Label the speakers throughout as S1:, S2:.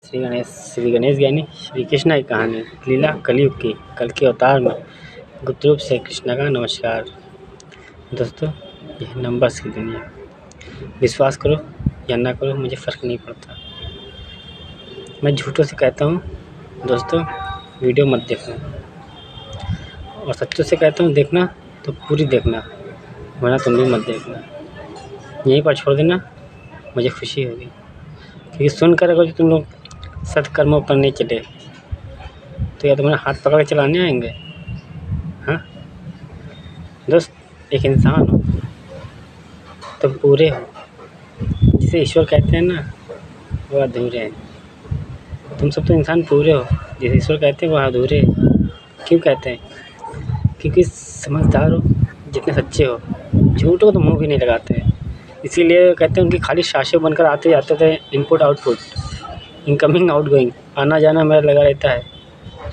S1: श्री गणेश ज्ञानी श्री कृष्ण की कहानी लीला कलयुग की कल के अवतार में गुप्त रूप से कृष्ण का नमस्कार। दोस्तों, यह नंबर्स की दुनिया, विश्वास करो या ना करो मुझे फ़र्क नहीं पड़ता। मैं झूठों से कहता हूँ दोस्तों, वीडियो मत देखना, और सच्चों से कहता हूँ देखना तो पूरी देखना, वरना तुम भी मत देखना। यहीं पर छोड़ देना, मुझे खुशी होगी, क्योंकि सुनकर अगर तुम लोग सत्कर्मों पर नहीं चले तो या तुम्हारा हाथ पकड़ के चलाने आएंगे। हाँ दोस्त, एक इंसान हो तुम पूरे हो, जिसे ईश्वर कहते हैं ना वो अधूरे हैं। तुम सब तो इंसान पूरे हो, जिसे ईश्वर कहते हैं वो अधूरे। क्यों कहते हैं? क्योंकि समझदार हो, जितने सच्चे हो, झूठों को तो मुँह भी नहीं लगाते। इसीलिए कहते हैं उनकी खाली सांसें बनकर आते जाते थे, इनपुट आउटपुट, इनकमिंग आउटगोइंग, आना जाना मेरा लगा रहता है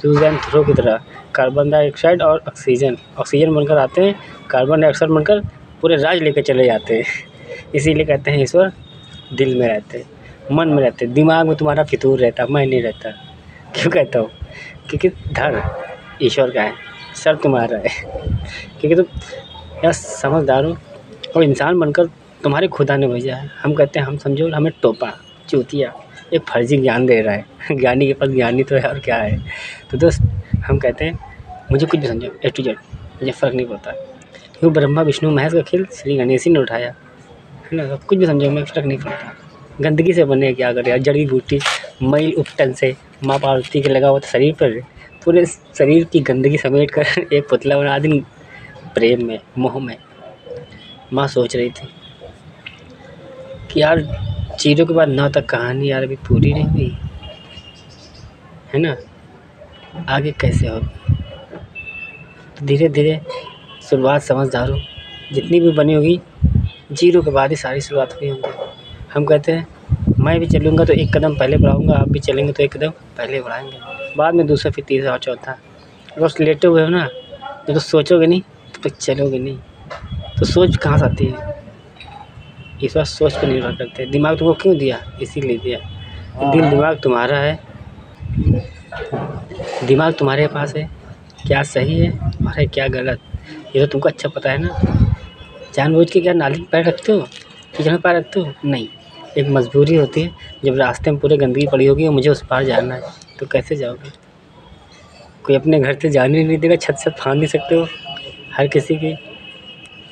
S1: टू एंड थ्रो की तरह। कार्बन डाइऑक्साइड और ऑक्सीजन बनकर आते हैं, कार्बन डाइऑक्साइड बनकर पूरे राज लेकर चले जाते हैं। इसीलिए कहते हैं ईश्वर दिल में रहते, मन में रहते, दिमाग में तुम्हारा फितूर रहता, मैं नहीं रहता। क्यों कहता हूँ? क्योंकि धड़ ईश्वर का है, सर तुम्हारा है। क्योंकि तुम यार समझदार हो और इंसान बनकर तुम्हारे खुदा ने भेजा है। हम कहते हैं हम समझो, हमें टोपा चूतिया एक फर्जी ज्ञान दे रहा है। ज्ञानी के पास ज्ञानी तो है और क्या है। तो दोस्त, हम कहते हैं मुझे कुछ भी समझो, ए टू जेड मुझे फ़र्क नहीं पड़ता। क्यों ब्रह्मा विष्णु महेश का खेल श्री गणेश ही ने उठाया है ना। कुछ भी समझो, मैं फ़र्क नहीं पड़ता। गंदगी से बने क्या करे यार, जड़ी बूटी मैल उपटन से माँ पार्वती के लगा हुआ था शरीर पर, पूरे शरीर की गंदगी समेट कर एक पुतला बना दी प्रेम में, मोह में। माँ सोच रही थी कि यार चीरों के बाद 9 तक कहानी यार अभी पूरी नहीं हुई है ना, आगे कैसे होगी। तो धीरे धीरे शुरुआत समझदार हो, जितनी भी बनी होगी 0 के बाद ही सारी शुरुआत हुई होंगी। हम कहते हैं मैं भी चलूँगा तो एक कदम पहले बढ़ाऊँगा, आप भी चलेंगे तो एक कदम पहले बढ़ाएंगे, बाद में दूसरा, फिर तीसरा और चौथा। अगर लेटे हुए हो ना तो सोचोगे नहीं तो चलोगे नहीं। तो सोच कहाँ से आती है? ईश्वर सोच पर निर्भर करते हैं। दिमाग तुमको क्यों दिया? इसीलिए दिया। दिल दिमाग तुम्हारा है, दिमाग तुम्हारे पास है, क्या सही है और है क्या गलत ये तो तुमको अच्छा पता है ना। जानबूझ के क्या नाली में पैर रखते हो, कीचड़ में पैर रखते हो? नहीं, एक मजबूरी होती है। जब रास्ते में पूरे गंदगी पड़ी होगी और मुझे उस पार जाना है तो कैसे जाओगे? कोई अपने घर से जाने नहीं देगा, छत से फांद नहीं सकते हो हर किसी की।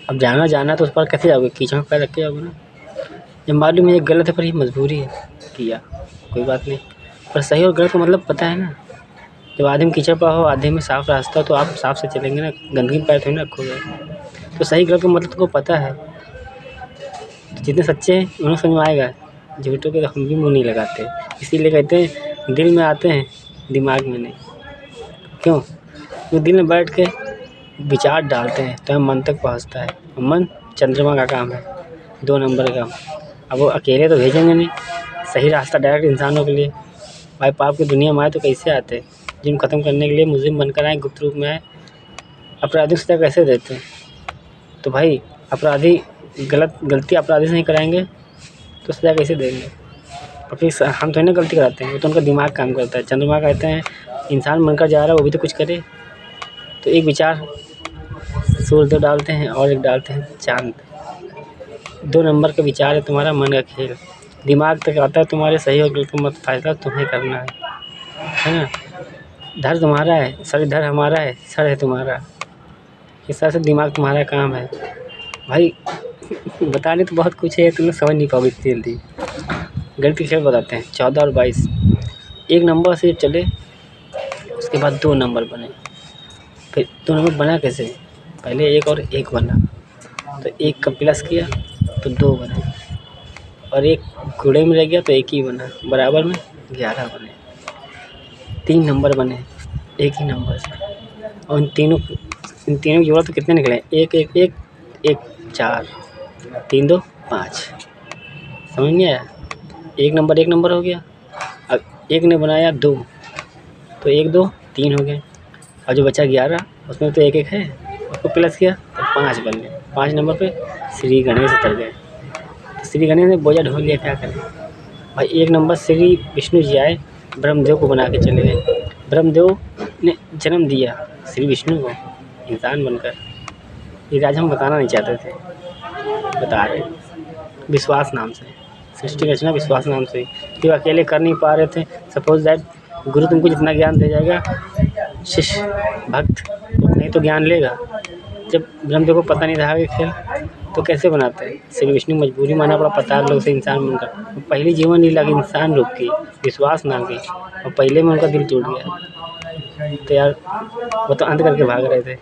S1: अब जाना तो उस पार कैसे जाओगे? कीचड़ में पैर रख के जाओगे ना। जब मालूम है ये गलत है पर ये मजबूरी है, किया, कोई बात नहीं। पर सही और गलत का मतलब पता है ना। जब आधे में कीचड़ पड़ा हो आधे में साफ़ रास्ता, तो आप साफ़ से चलेंगे ना, गंदगी में पैर थोड़ी ना रखोगे। तो सही गलत का मतलब तुमको पता है। तो जितने सच्चे हैं उन्हें समझ में आएगा, झूठों के तो हम भी मुँह नहीं लगाते। इसीलिए कहते हैं दिल में आते हैं, दिमाग में नहीं। क्यों? वो दिल में बैठ के विचार डालते हैं तो मन तक पहुँचता है। मन चंद्रमा का काम है, 2 नंबर का काम। अब वो अकेले तो भेजेंगे नहीं सही रास्ता डायरेक्ट इंसानों के लिए। भाई पाप की दुनिया में आए तो कैसे आते? जिन ख़त्म करने के लिए मुज़िम बनकर आए, गुप्त रूप में आए, अपराधी सजा कैसे देते हैं? तो भाई अपराधी गलती अपराधी से नहीं कराएंगे तो सजा कैसे देंगे? और फिर हम थोड़ी ना गलती कराते हैं, वो तो उनका दिमाग काम करता है। चंद्रमा कहते हैं इंसान बनकर जा रहा है वो भी तो कुछ करे। तो एक विचार सूर्य डालते हैं और एक डालते हैं चाँद। 2 नंबर का विचार है तुम्हारा मन का खेल। दिमाग तक आता है तुम्हारे सही और गलत का मत फैसला तुम्हें करना है ना। धड़ तुम्हारा है, सर धड़ हमारा है, सर है तुम्हारा। इस तरह से दिमाग तुम्हारा काम है भाई। बताने तो बहुत कुछ है, तुम लोग समझ नहीं पाओगे इतनी जल्दी। गणित के खेल बताते हैं 14 और 22। 1 नंबर से चले उसके बाद 2 नंबर बने। फिर 2 नंबर बना कैसे? पहले 1 और 1 बना, तो 1 का प्लस किया तो 2 बने, और 1 गुणे में रह गया तो 1 ही बना, बराबर में 11 बने। 3 नंबर बने एक ही नंबर से, और इन तीनों की जोड़ा तो कितने निकले? 1 1 1 1 4, 3 2 5। समझ नहीं आया? 1 नंबर हो गया। अब 1 ने बनाया 2, तो 1 2 3 हो गए, और जो बचा 11 उसमें तो 1 1 है, उसको प्लस किया तो 5 बन गए। 5 नंबर पे श्री गणेश उतर गए। तो श्री गणेश ने बोझा ढोल लिया, क्या करें। भाई 1 नंबर श्री विष्णु जी आए, ब्रह्मदेव को बना के चले गए। ब्रह्मदेव ने जन्म दिया श्री विष्णु को इंसान बनकर। ये राज हम बताना नहीं चाहते थे, बता रहे। विश्वास नाम से सृष्टि की रचना विश्वास नाम से, कि वो अकेले कर नहीं पा रहे थे। सपोज दैट गुरु तुमको जितना ज्ञान दे जाएगा, शिष्य भक्त उतना ही तो ज्ञान लेगा। जब ब्रह्मदेव को पता नहीं था कि खेल तो कैसे बनाते हैं, श्री विष्णु मजबूरी माना पड़ा 50 लोग से इंसान बनकर। पहली जीवन लीला की इंसान रूप की, विश्वास नाम की, और पहले में उनका दिल टूट गया। तो यार वो तो अंत करके भाग रहे थे,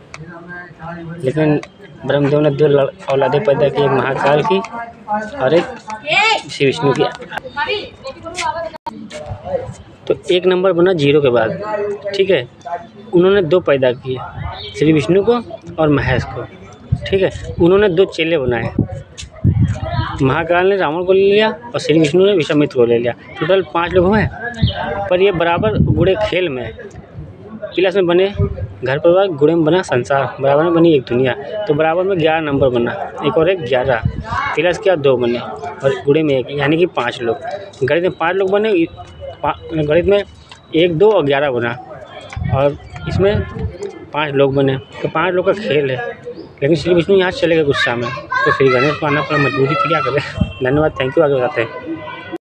S1: लेकिन ब्रह्मदेव ने 2 औलादें पैदा की, एक महाकाल की और एक श्री विष्णु की। तो 1 नंबर बना 0 के बाद, ठीक है। उन्होंने 2 पैदा किए, श्री विष्णु को और महेश को, ठीक है। उन्होंने 2 चेले बनाए, महाकाल ने रावण को ले लिया और श्री विष्णु ने विश्वामित्र को ले लिया। टोटल 5 लोग हुए, पर ये बराबर गुड़े खेल में प्लस में बने घर परिवार, गुड़े में बना संसार, बराबर में बनी एक दुनिया। तो बराबर में 11 नंबर बना, एक और एक 11 प्लस क्या 2 बने, और गुड़े में 1, यानी कि 5 लोग। गणित में 5 लोग बने, गणित में 1, 2 और 11 बना, और इसमें 5 लोग बने। तो 5 लोग का खेल है, लेकिन श्री विष्णु यहाँ चले गए गुस्सा में, तो श्री गणेश को आना पड़ा, मजबूरी थी, क्या करें। धन्यवाद, थैंक यू, आगे बताते हैं।